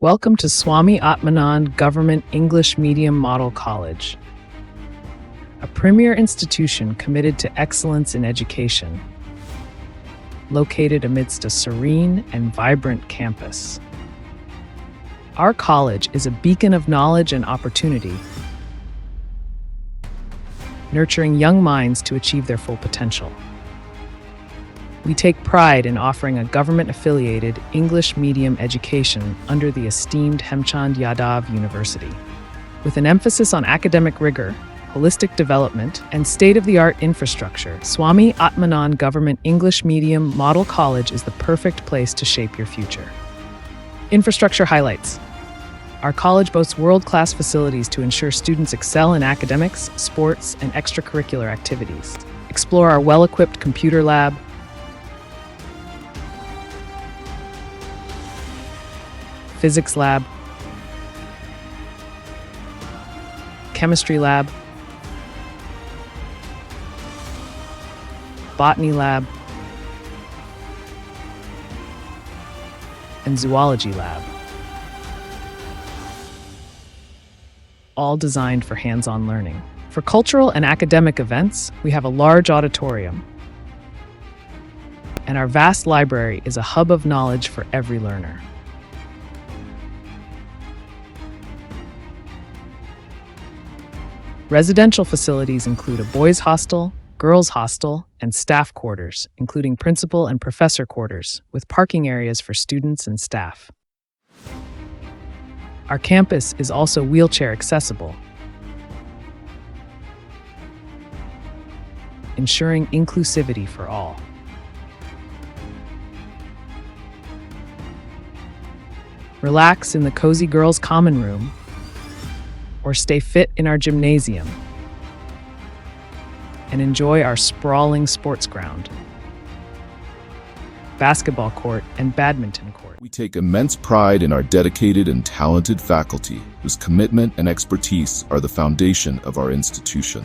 Welcome to Swami Atmanand Government English Medium Model College, a premier institution committed to excellence in education, located amidst a serene and vibrant campus. Our college is a beacon of knowledge and opportunity, nurturing young minds to achieve their full potential. We take pride in offering a government-affiliated English medium education under the esteemed Hemchand Yadav University. With an emphasis on academic rigor, holistic development, and state-of-the-art infrastructure, Swami Atmanand Government English Medium Model College is the perfect place to shape your future. Infrastructure highlights. Our college boasts world-class facilities to ensure students excel in academics, sports, and extracurricular activities. Explore our well-equipped computer lab, physics lab, chemistry lab, botany lab, and zoology lab, all designed for hands-on learning. For cultural and academic events, we have a large auditorium, and our vast library is a hub of knowledge for every learner. Residential facilities include a boys' hostel, girls' hostel, and staff quarters, including principal and professor quarters, with parking areas for students and staff. Our campus is also wheelchair accessible, ensuring inclusivity for all. Relax in the cozy girls' common room, or stay fit in our gymnasium and enjoy our sprawling sports ground, basketball court, and badminton court. We take immense pride in our dedicated and talented faculty, whose commitment and expertise are the foundation of our institution.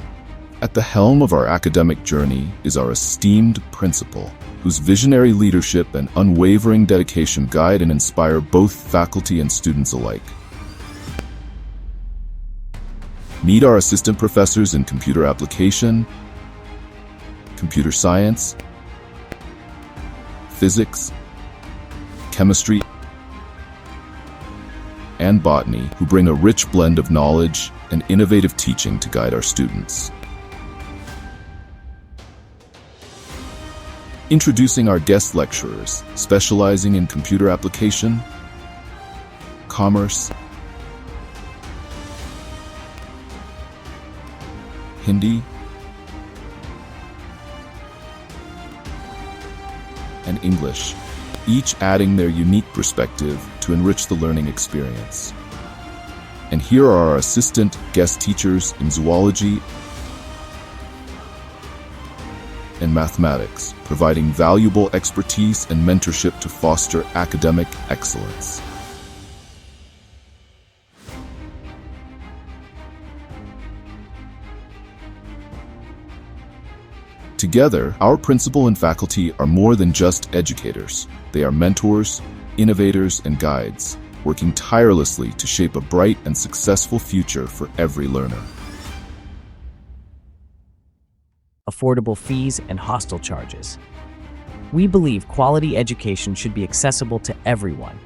At the helm of our academic journey is our esteemed principal, whose visionary leadership and unwavering dedication guide and inspire both faculty and students alike. Meet our assistant professors in computer application, computer science, physics, chemistry, and botany, who bring a rich blend of knowledge and innovative teaching to guide our students. Introducing our guest lecturers, specializing in computer application, commerce, Hindi, and English, each adding their unique perspective to enrich the learning experience. And here are our assistant guest teachers in zoology and mathematics, providing valuable expertise and mentorship to foster academic excellence. Together, our principal and faculty are more than just educators. They are mentors, innovators, and guides, working tirelessly to shape a bright and successful future for every learner. Affordable fees and hostel charges. We believe quality education should be accessible to everyone.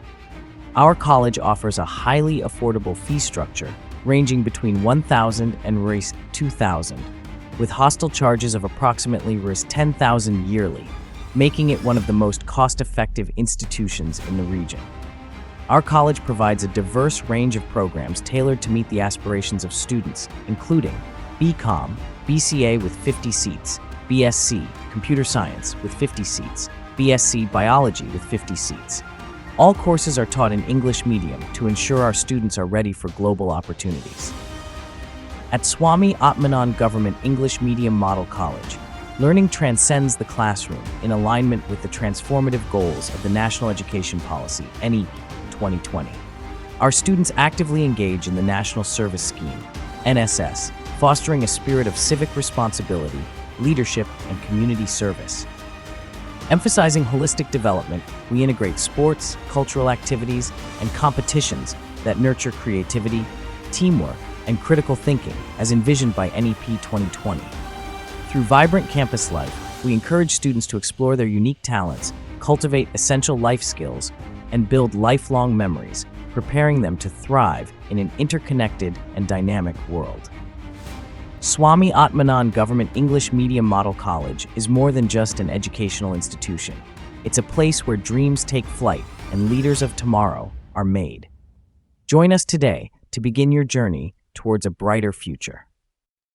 Our college offers a highly affordable fee structure ranging between $1,000 and $2,000. with hostel charges of approximately $10,000 yearly, making it one of the most cost-effective institutions in the region. Our college provides a diverse range of programs tailored to meet the aspirations of students, including BCom, BCA with 50 seats, BSc, Computer Science with 50 seats, BSc Biology with 50 seats. All courses are taught in English medium to ensure our students are ready for global opportunities. At Swami Atmanand Government English Medium Model College, learning transcends the classroom in alignment with the transformative goals of the National Education Policy, NEP 2020. Our students actively engage in the National Service Scheme, NSS, fostering a spirit of civic responsibility, leadership, and community service. Emphasizing holistic development, we integrate sports, cultural activities, and competitions that nurture creativity, teamwork, and critical thinking as envisioned by NEP 2020. Through vibrant campus life, we encourage students to explore their unique talents, cultivate essential life skills, and build lifelong memories, preparing them to thrive in an interconnected and dynamic world. Swami Atmanand Government English Medium Model College is more than just an educational institution. It's a place where dreams take flight and leaders of tomorrow are made. Join us today to begin your journey towards a brighter future.